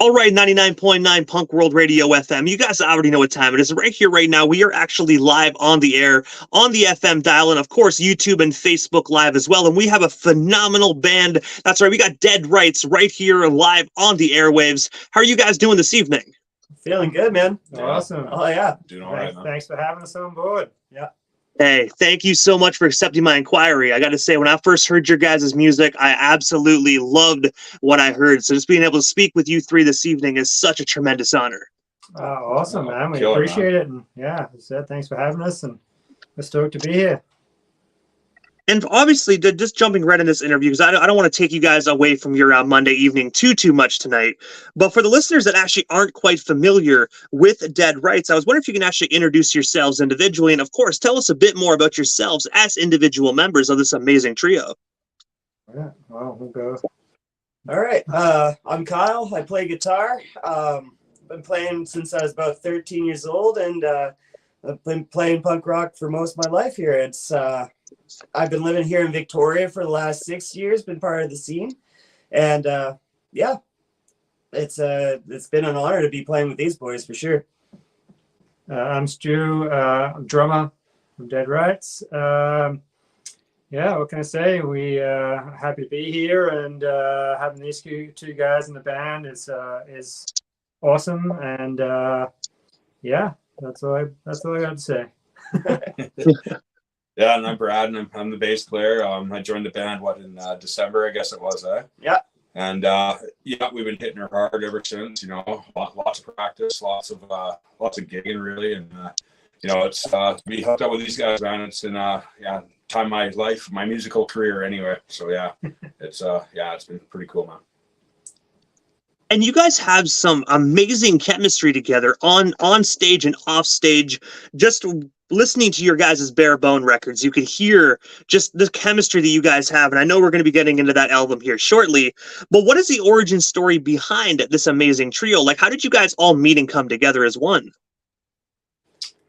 All right, 99.9 Punk World Radio FM. You guys already know what time it is. Right here, right now, we are actually live on the air, on the FM dial, and of course, YouTube and Facebook Live as well. And we have a phenomenal band. That's right, we got Dead Rights right here live on the airwaves. How are you guys doing this evening? Feeling good, man. Awesome. Oh, yeah. Doing all right, man. Thanks for having us on board. Yeah. Hey, thank you so much for accepting my inquiry. I got to say, when I first heard your guys' music, I absolutely loved what I heard. So just being able to speak with you three this evening is such a tremendous honor. Awesome, man. We Killer, appreciate it. And yeah, as I said, thanks for having us, and we're stoked to be here. And obviously, just jumping right in this interview, because I don't want to take you guys away from your Monday evening too much tonight. But for the listeners that actually aren't quite familiar with Dead Rights, I was wondering if you can actually introduce yourselves individually, and of course, tell us a bit more about yourselves as individual members of this amazing trio. Yeah, well, we'll go. All right. I'm Kyle. I play guitar. Been playing since I was about 13 years old, and I've been playing punk rock for most of my life here. It's I've been living here in Victoria for the last 6 years, been part of the scene. And yeah, it's been an honor to be playing with these boys for sure. I'm Stu, I'm drummer from Dead Rights. Yeah, what can I say? We happy to be here, and having these two guys in the band is awesome. And yeah, that's all I got to say. Yeah, and I'm Brad, and I'm the bass player. I joined the band in December, I guess it was. Yeah. And yeah, we've been hitting her hard ever since. You know, lots of practice, lots of gigging, really, and you know, it's to be hooked up with these guys, man. It's in yeah, time of my life, my musical career, anyway. So yeah, it's been pretty cool, man. And you guys have some amazing chemistry together on stage and off stage. Just listening to your guys' Bare Bone records, you can hear just the chemistry that you guys have. And I know we're going to be getting into that album here shortly. But what is the origin story behind this amazing trio? Like, how did you guys all meet and come together as one?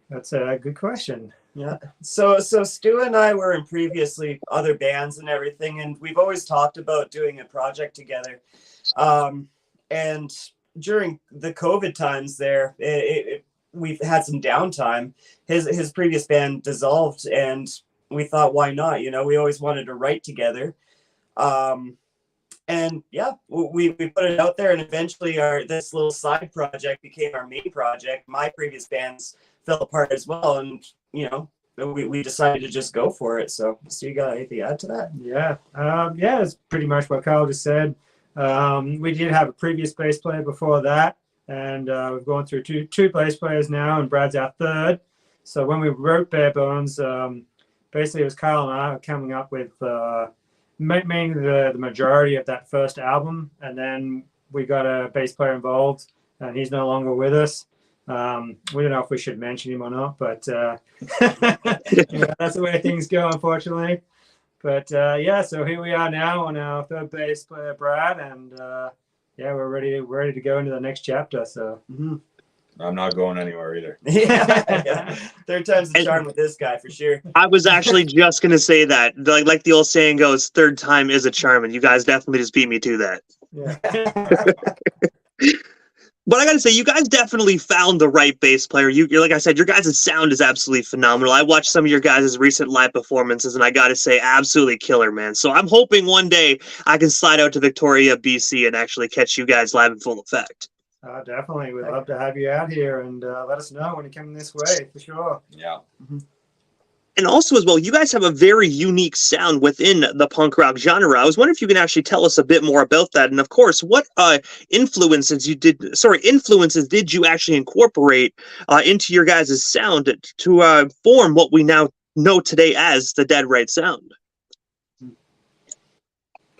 That's a good question. yeah. So Stu and I were in previously other bands and everything, and we've always talked about doing a project together. And during the COVID times there, we've had some downtime. His previous band dissolved, and we thought, why not? You know, we always wanted to write together. And yeah, we put it out there, and eventually this little side project became our main project. My previous bands fell apart as well, and you know, we decided to just go for it. So you got anything to add to that? Yeah, yeah, it's pretty much what Kyle just said. We did have a previous bass player before that, and we've gone through two bass players now, and Brad's our third. So when we wrote Bare Bones, basically it was Kyle and I coming up with mainly the majority of that first album, and then we got a bass player involved, and he's no longer with us. We don't know if we should mention him or not, but yeah, that's the way things go, unfortunately. But yeah, so here we are now on our third bass player, Brad, and yeah, we're ready to go into the next chapter. So I'm not going anywhere either. yeah. Third time's the charm with this guy for sure. I was actually just going to say that. Like the old saying goes, third time is a charm, and you guys definitely just beat me to that. yeah. But I got to say, you guys definitely found the right bass player. You're like I said, your guys' sound is absolutely phenomenal. I watched some of your guys' recent live performances, and I got to say, absolutely killer, man. So I'm hoping one day I can slide out to Victoria, BC, and actually catch you guys live in full effect. Definitely. We'd love to have you out here, and let us know when you come this way, for sure. Yeah. And also as well, you guys have a very unique sound within the punk rock genre. I was wondering if you can actually tell us a bit more about that. And of course, what influences did you actually incorporate into your guys' sound to form what we now know today as the Dead Right sound?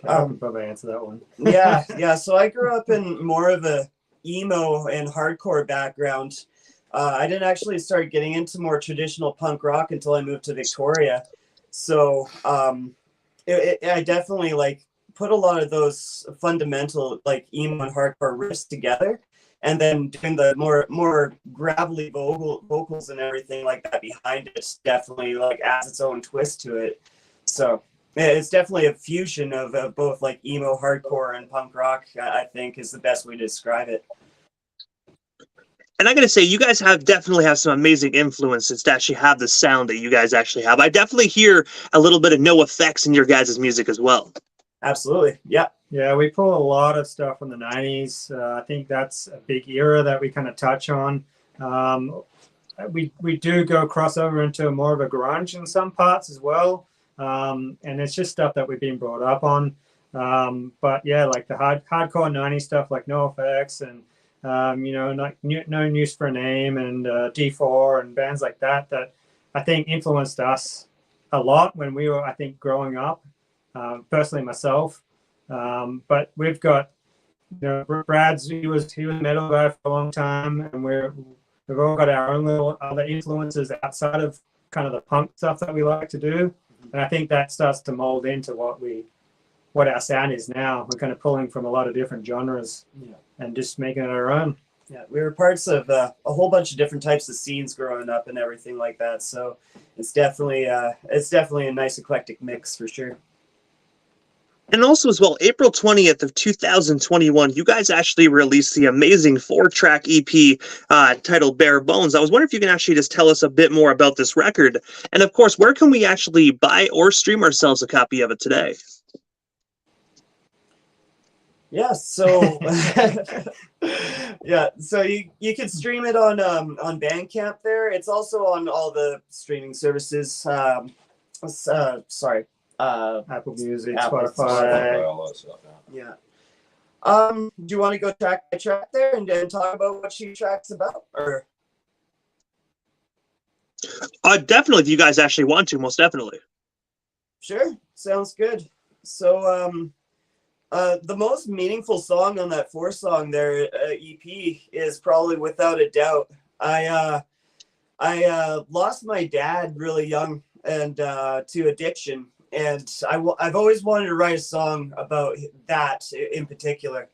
I can probably answer that one. Yeah. So I grew up in more of a emo and hardcore background. I didn't actually start getting into more traditional punk rock until I moved to Victoria. So I definitely like put a lot of those fundamental like emo and hardcore riffs together, and then doing the more gravelly vocals and everything like that behind it definitely like adds its own twist to it. So It's definitely a fusion of both like emo, hardcore, and punk rock. I think is the best way to describe it. And I gotta say, you guys definitely have some amazing influences to actually have the sound that you guys actually have. I definitely hear a little bit of No Effects in your guys' music as well. Absolutely, yeah. Yeah, we pull a lot of stuff from the 90s. I think that's a big era that we kind of touch on. We do go crossover into more of a grunge in some parts as well. And it's just stuff that we've been brought up on. But yeah, like the hardcore 90s stuff like NoFX and, like No Use for a Name and D4 and bands like that I think influenced us a lot when we were, I think, growing up. Personally myself. But we've got, Brad's, he was a metal guy for a long time, and we've all got our own little other influences outside of kind of the punk stuff that we like to do. And I think that starts to mold into what our sound is now. We're kind of pulling from a lot of different genres and just making it our own. Yeah, we were parts of a whole bunch of different types of scenes growing up and everything like that. So it's definitely a nice eclectic mix for sure. And also as well, April 20th of 2021, you guys actually released the amazing 4-track EP titled Bare Bones. I was wondering if you can actually just tell us a bit more about this record. And of course, where can we actually buy or stream ourselves a copy of it today? Yeah, so so you can stream it on Bandcamp there. It's also on all the streaming services. Apple Music, Apple, Spotify. All that stuff, Yeah. Do you want to go track by track there and talk about what each track's about, or? Definitely, if you guys actually want to, most definitely. Sure, sounds good. So, the most meaningful song on that 4-song there EP is probably Without a Doubt. I lost my dad really young and to addiction. And I've always wanted to write a song about that in particular,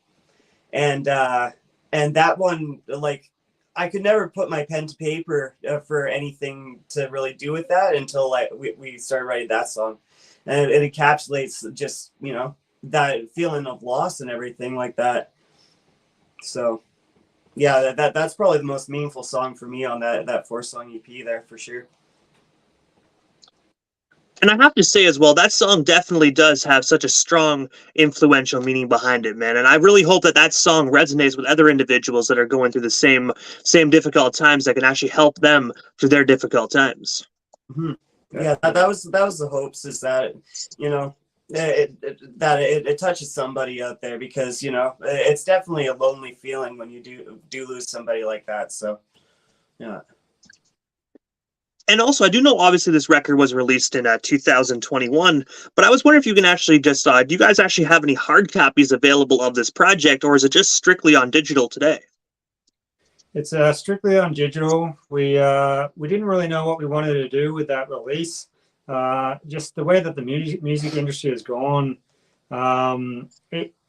and that one, like, I could never put my pen to paper for anything to really do with that until we started writing that song, and it encapsulates just that feeling of loss and everything like that. So yeah, that's probably the most meaningful song for me on that 4-song EP there for sure. And I have to say as well, that song definitely does have such a strong influential meaning behind it, man. And I really hope that song resonates with other individuals that are going through the same difficult times, that can actually help them through their difficult times. Mm-hmm. Yeah, that was the hopes, is that it touches somebody out there, because it's definitely a lonely feeling when you do lose somebody like that. So yeah. And also, I do know, obviously, this record was released in 2021, but I was wondering if you can actually just, do you guys actually have any hard copies available of this project, or is it just strictly on digital today? It's strictly on digital. We didn't really know what we wanted to do with that release. Just the way that the music industry has gone, I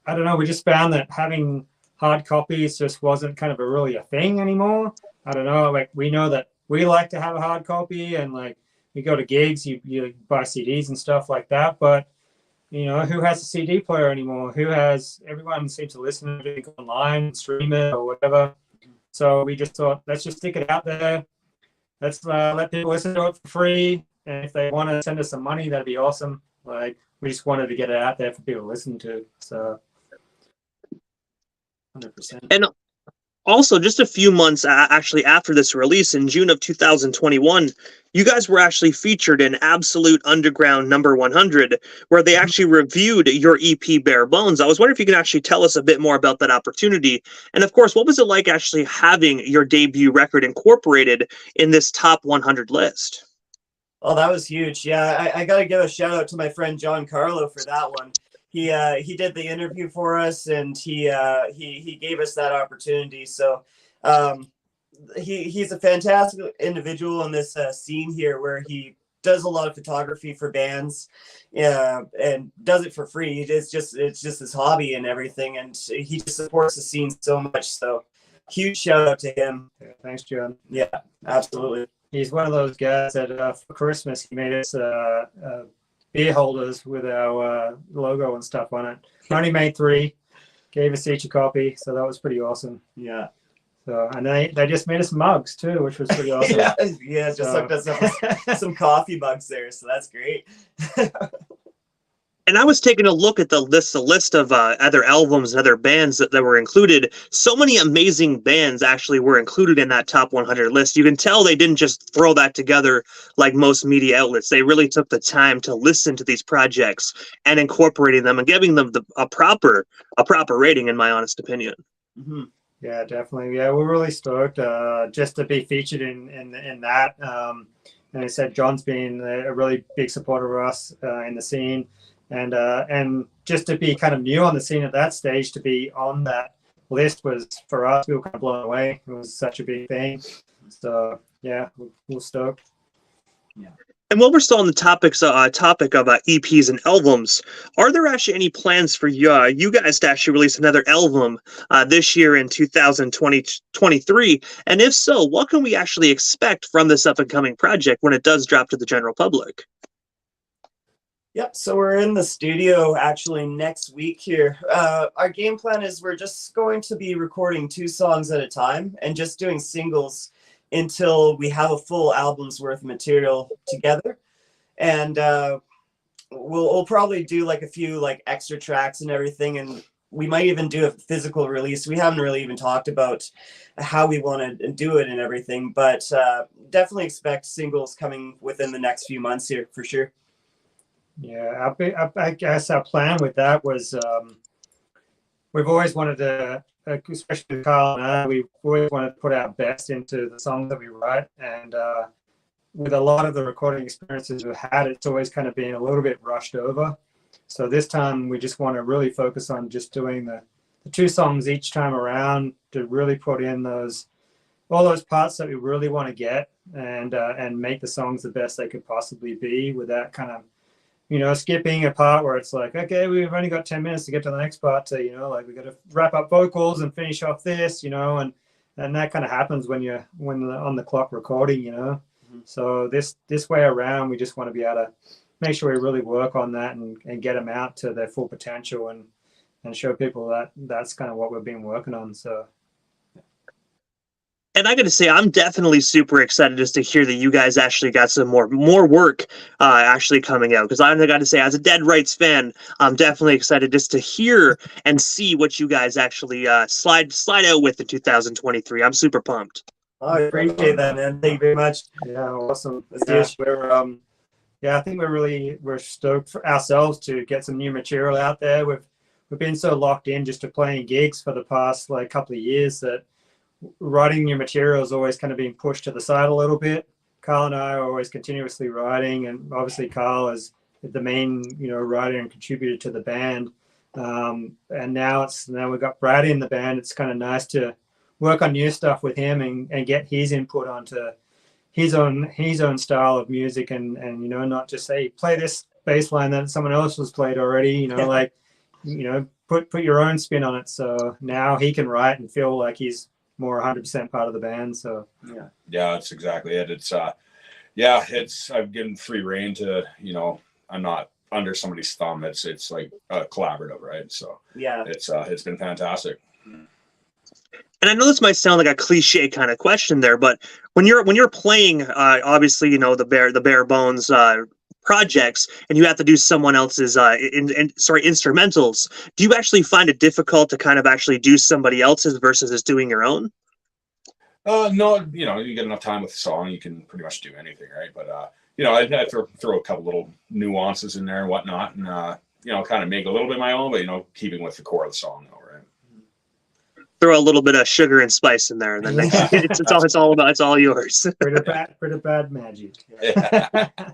don't know, we just found that having hard copies just wasn't kind of really a thing anymore. I don't know, like, we know that we like to have a hard copy, and like, we go to gigs, you buy CDs and stuff like that, but who has a CD player anymore? Everyone seems to listen to it online, stream it or whatever. So we just thought, let's just stick it out there. Let's let people listen to it for free. And if they want to send us some money, that'd be awesome. Like, we just wanted to get it out there for people to listen to. So 100%. And also, just a few months actually after this release, in June of 2021, you guys were actually featured in Absolute Underground number 100, where they actually reviewed your EP Bare Bones. I was wondering if you can actually tell us a bit more about that opportunity. And of course, what was it like actually having your debut record incorporated in this top 100 list? Oh, that was huge. Yeah, I got to give a shout out to my friend John Carlo for that one. He did the interview for us, and he gave us that opportunity. So he's a fantastic individual in this scene here, where he does a lot of photography for bands, and does it for free. It's just his hobby and everything, and he just supports the scene so much. So huge shout out to him. yeah, thanks, John. Yeah, absolutely. He's one of those guys that for Christmas he made us beer holders with our logo and stuff on it. Only made 3, gave us each a copy, so that was pretty awesome. Yeah. So, and they just made us mugs too, which was pretty awesome. Yeah, just hooked us up with some coffee mugs there, so that's great. And I was taking a look at the list of other albums and other bands that were included. So many amazing bands actually were included in that top 100 list. You can tell they didn't just throw that together like most media outlets. They really took the time to listen to these projects and incorporating them and giving them a proper rating, in my honest opinion. Mm-hmm. Yeah, definitely. Yeah, we're really stoked just to be featured in that. And I said John's been a really big supporter of us in the scene. And just to be kind of new on the scene at that stage, to be on that list was, for us, we were kind of blown away. It was such a big thing. So yeah, we're stoked. Yeah. And while we're still on the topic of EPs and albums, are there actually any plans for you guys to actually release another album this year in 2023? And if so, what can we actually expect from this up and coming project when it does drop to the general public? Yep, so we're in the studio actually next week here. Our game plan is we're just going to be recording 2 songs at a time and just doing singles until we have a full album's worth of material together. And we'll probably do like a few like extra tracks and everything, and we might even do a physical release. We haven't really even talked about how we want to do it and everything, but definitely expect singles coming within the next few months here for sure. Yeah, I guess our plan with that was we've always wanted to, especially with Carl and I, we've always wanted to put our best into the songs that we write. And with a lot of the recording experiences we've had, it's always kind of been a little bit rushed over. So this time we just want to really focus on just doing the 2 songs each time around to really put in all those parts that we really want to get and make the songs the best they could possibly be without kind of, skipping a part where it's like, okay, we've only got 10 minutes to get to the next part to, like we got to wrap up vocals and finish off this, and that kind of happens when on the clock recording, Mm-hmm. So this way around, we just want to be able to make sure we really work on that and get them out to their full potential and show people that that's kind of what we've been working on. So. And I got to say, I'm definitely super excited just to hear that you guys actually got some more work actually coming out. Because I got to say, as a Dead Rights fan, I'm definitely excited just to hear and see what you guys actually slide out with in 2023. I'm super pumped. Oh, I appreciate that, man. Thank you very much. Yeah, awesome. Yeah, I think we're stoked for ourselves to get some new material out there. We've been so locked in just to playing gigs for the past couple of years that writing new material is always kind of being pushed to the side a little bit. Carl and I are always continuously writing, and obviously Carl is the main, writer and contributor to the band. And now we've got Brad in the band. It's kind of nice to work on new stuff with him and get his input onto his own style of music and not just say play this bass line that someone else has played already. Put your own spin on it. So now he can write and feel like he's more 100% part of the band. So yeah, that's exactly it. It's I've given free rein to, I'm not under somebody's thumb. It's like collaborative, right? So yeah, it's been fantastic. And I know this might sound like a cliche kind of question there, but when you're playing, obviously, the bare bones projects, and you have to do someone else's instrumentals, do you actually find it difficult to kind of actually do somebody else's versus just doing your own? No, you get enough time with the song, you can pretty much do anything, right? But I throw a couple little nuances in there and whatnot, and kind of make a little bit my own, but keeping with the core of the song, though, right? Throw a little bit of sugar and spice in there, and then it's all yours. Pretty bad magic.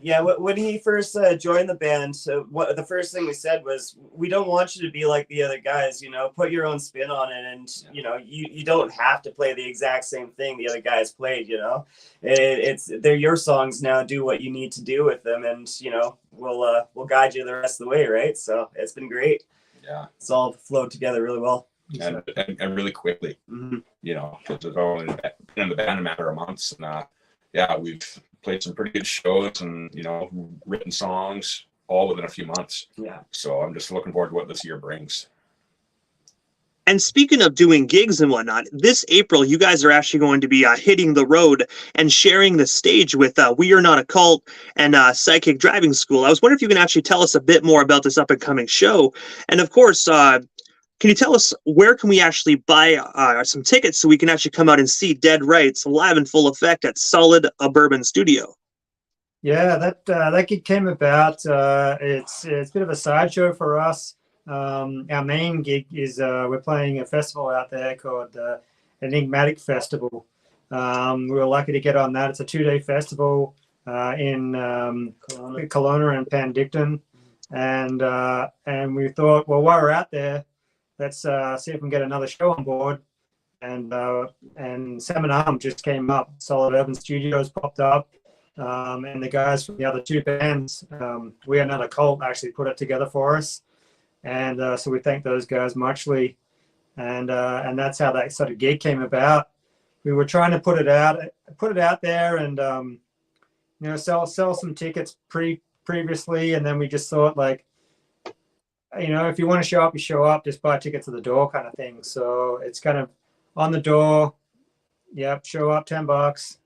Yeah. When he first joined the band, the first thing we said was, we don't want you to be like the other guys. Put your own spin on it, and you don't have to play the exact same thing the other guys played. They're your songs now. Do what you need to do with them, and we'll guide you the rest of the way, right? So it's been great. Yeah, it's all flowed together really well. And really quickly, mm-hmm. Because we've only been in the band a matter of months, and we've played some pretty good shows and written songs all within a few months. Yeah. So I'm just looking forward to what this year brings. And speaking of doing gigs and whatnot, this April, you guys are actually going to be hitting the road and sharing the stage with We Are Not a Cult and Psychic Driving School. I was wondering if you can actually tell us a bit more about this up-and-coming show. And of course, can you tell us where can we actually buy some tickets so we can actually come out and see Dead Rights live in full effect at Solid a Bourbon Studio? Yeah, that gig came about. It's a bit of a sideshow for us. Our main gig is we're playing a festival out there called the Enigmatic Festival. We were lucky to get on that. It's a 2-day festival in Kelowna and Penticton, and we thought, well, while we're out there, let's see if we can get another show on board. And Sam and Arm just came up. Solid Urban Studios popped up, and the guys from the other 2 bands, We Are Not a Cult, actually put it together for us. And so we thank those guys muchly, and that's how that sort of gig came about. We were trying to put it out there, and sell some tickets previously, and then we just thought, like, if you want to show up, you show up. Just buy tickets at the door, kind of thing. So it's kind of on the door. Yep, show up, $10.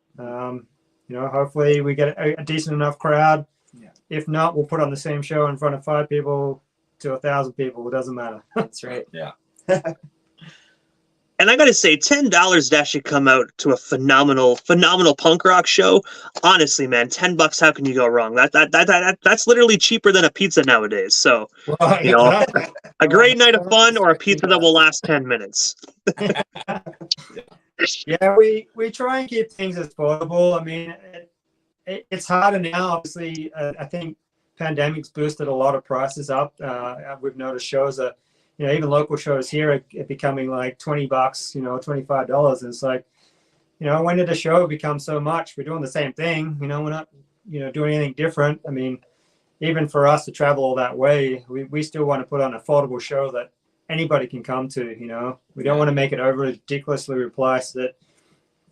Hopefully we get a decent enough crowd. Yeah. If not, we'll put on the same show in front of 5 people to 1,000 people. It doesn't matter. That's right. Yeah. And I got to say, $10 to actually come out to a phenomenal punk rock show. Honestly, man, $10, how can you go wrong? That's literally cheaper than a pizza nowadays. So, Well, a great night of fun or a pizza that will last 10 minutes. Yeah, we try and keep things as affordable. I mean, it's harder now. Obviously, I think pandemic's boosted a lot of prices up. We've noticed shows are, even local shows here are becoming like $20, $25. And it's like, when did a show become so much? We're doing the same thing. We're not, doing anything different. I mean, even for us to travel all that way, we still want to put on an affordable show that anybody can come to. We don't want to make it over ridiculously priced that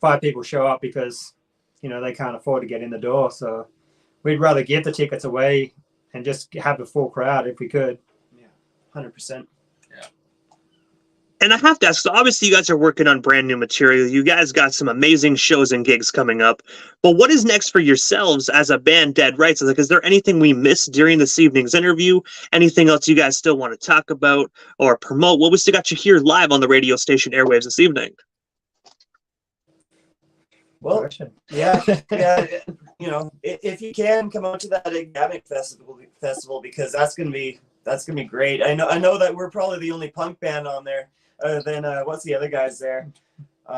5 people show up because, they can't afford to get in the door. So we'd rather give the tickets away and just have a full crowd if we could. Yeah, 100%. And I have to ask, so obviously you guys are working on brand new material. You guys got some amazing shows and gigs coming up. But what is next for yourselves as a band, Dead Rights? Like, is there anything we missed during this evening's interview? Anything else you guys still want to talk about or promote? What we still got you here live on the radio station airwaves this evening? Well, yeah. If you can come out to that Enigmatic festival, because that's gonna be great. I know that we're probably the only punk band on there. Other than what's the other guys there? They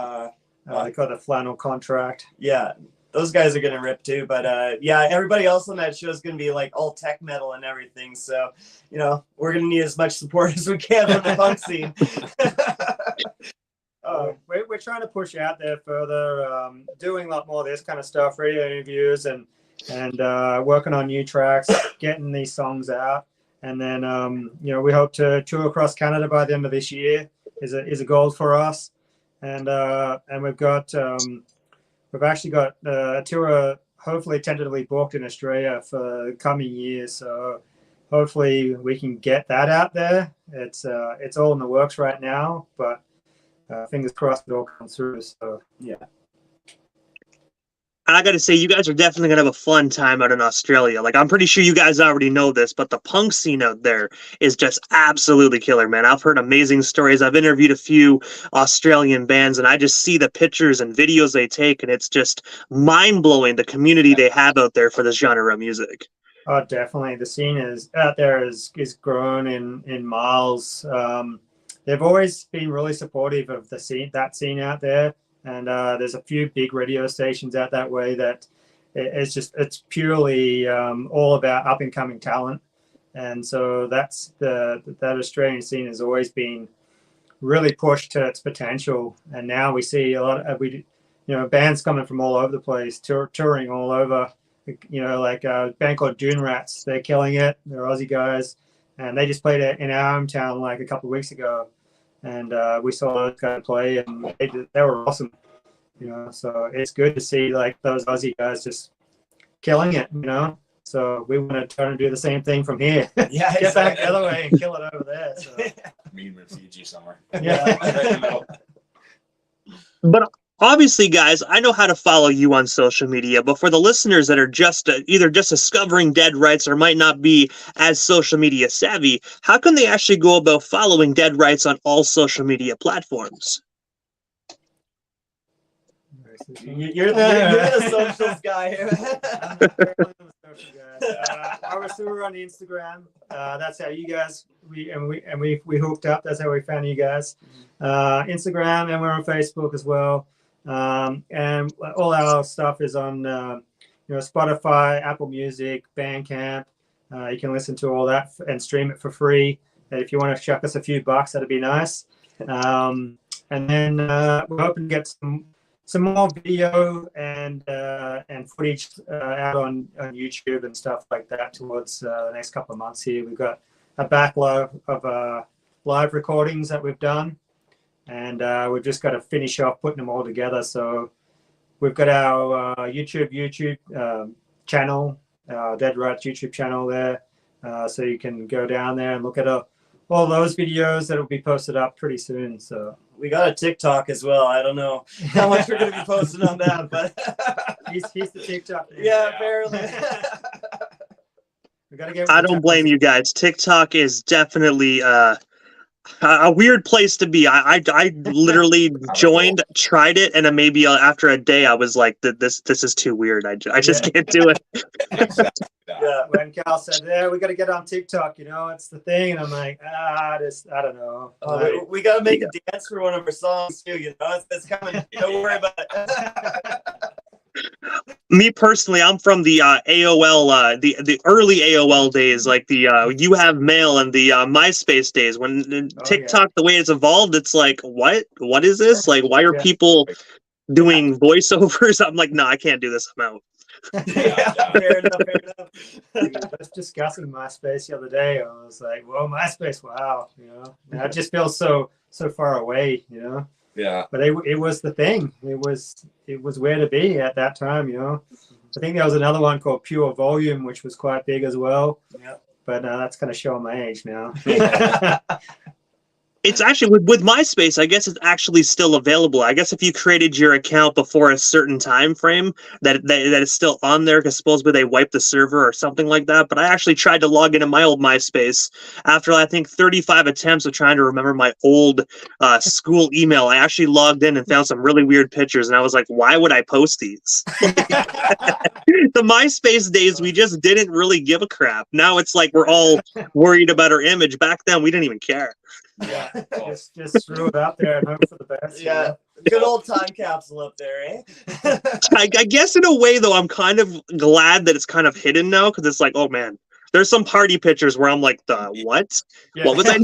call it the Flannel Contract. Yeah, those guys are gonna rip too. But everybody else on that show is gonna be like all tech metal and everything. So we're gonna need as much support as we can from the punk scene. We're trying to push out there further, doing a lot more of this kind of stuff, radio interviews, and working on new tracks, getting these songs out, and then we hope to tour across Canada by the end of this year. Is a goal for us, and we've actually got a tour hopefully tentatively booked in Australia for the coming years. So hopefully we can get that out there. It's all in the works right now, but fingers crossed it all comes through. So yeah. And I got to say, you guys are definitely going to have a fun time out in Australia. Like, I'm pretty sure you guys already know this, but the punk scene out there is just absolutely killer, man. I've heard amazing stories. I've interviewed a few Australian bands, and I just see the pictures and videos they take, and it's just mind-blowing, the community they have out there for this genre of music. Oh, definitely. The scene out there is grown in miles. They've always been really supportive of that scene out there. And there's a few big radio stations out that way that it's purely all about up and coming talent. And so that Australian scene has always been really pushed to its potential. And now we see a lot of bands coming from all over the place, touring all over. Like a band called Dune Rats, they're killing it. They're Aussie guys, and they just played in our hometown like a couple of weeks ago. And we saw those guys play, and they were awesome. So it's good to see like those Aussie guys just killing it. So we want to try and do the same thing from here. Yeah, Get back the other way and kill it over there. So. Meet him in Fiji somewhere. Yeah. But obviously, guys, I know how to follow you on social media, but for the listeners that are just either just discovering Dead Rights or might not be as social media savvy, how can they actually go about following Dead Rights on all social media platforms? You're the socials guy here. Obviously, we're on Instagram. That's how you guys we hooked up. That's how we found you guys. Instagram, and we're on Facebook as well. And all our stuff is on Spotify, Apple Music, Bandcamp. You can listen to all that and stream it for free. And if you want to chuck us a few bucks, that'd be nice. And then we're hoping to get some more video and footage out on YouTube and stuff like that towards the next couple of months here. We've got a backlog of live recordings that we've done, and we've just got to finish off putting them all together. So we've got our YouTube channel, Dead Rights YouTube channel there, so you can go down there and look at all those videos that will be posted up pretty soon. So we got a TikTok as well. I don't know how much we're going to be posting on that, but he's the TikTok. Yeah, apparently. We gotta get. I don't blame you guys. TikTok is definitely a weird place to be. I literally joined, tried it, and then maybe after a day, I was like, "This is too weird. I just can't do it." Yeah. When Cal said, "Yeah, we got to get on TikTok," it's the thing, and I'm like, I don't know. We got to make a dance for one of our songs too. It's coming. Don't worry about it. Me personally, I'm from the AOL, the early AOL days, like the You Have Mail and the MySpace days. When TikTok, the way it's evolved, it's like, what is this? Like, why are people doing voiceovers? I'm like, no, I can't do this. I'm out. Fair enough. I was discussing MySpace the other day. I was like, "Well, MySpace, wow, now it just feels so far away, Yeah. But it was the thing. It was where to be at that time, I think there was another one called Pure Volume, which was quite big as well. Yeah. But that's kind of showing my age now. It's actually with MySpace, I guess it's actually still available. I guess if you created your account before a certain time frame, that it's still on there, because supposedly they wiped the server or something like that. But I actually tried to log into my old MySpace after I think 35 attempts of trying to remember my old school email. I actually logged in and found some really weird pictures, and I was like, why would I post these? The MySpace days, we just didn't really give a crap. Now it's like we're all worried about our image. Back then, we didn't even care. Yeah. just throw it out there and hope for the best. Yeah. Good old time capsule up there, eh? I guess in a way, though, I'm kind of glad that it's kind of hidden now, because it's like, oh man, there's some party pictures where I'm like, what? Yeah. What was I?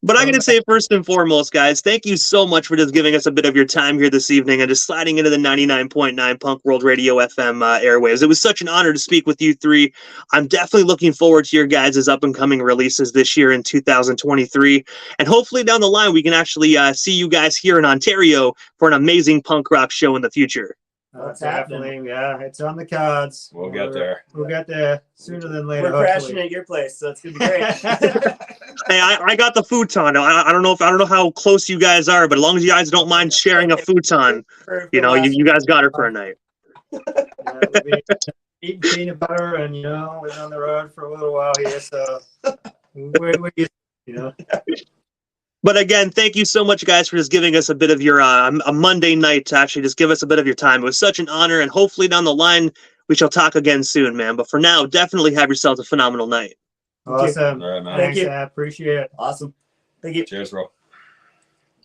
But I'm going to say, first and foremost, guys, thank you so much for just giving us a bit of your time here this evening and just sliding into the 99.9 Punk World Radio FM airwaves. It was such an honor to speak with you three. I'm definitely looking forward to your guys' up-and-coming releases this year in 2023. And hopefully down the line, we can actually see you guys here in Ontario for an amazing punk rock show in the future. That's Definitely, yeah. It's on the cards. We'll get there. We'll get there sooner than later. We're crashing at your place, so it's gonna be great. Hey, I got the futon. I don't know how close you guys are, but as long as you guys don't mind sharing a futon, you guys got her for a night. Yeah, we'll be eating peanut butter and living on the road for a little while here, so we're used to, But again, thank you so much, guys, for just giving us a bit of your a Monday night to actually just give us a bit of your time. It was such an honor, and hopefully down the line we shall talk again soon, man. But for now, definitely have yourselves a phenomenal night. Awesome. All right, man. Thanks, Thank you. I appreciate it. Awesome. Thank you. Cheers, bro.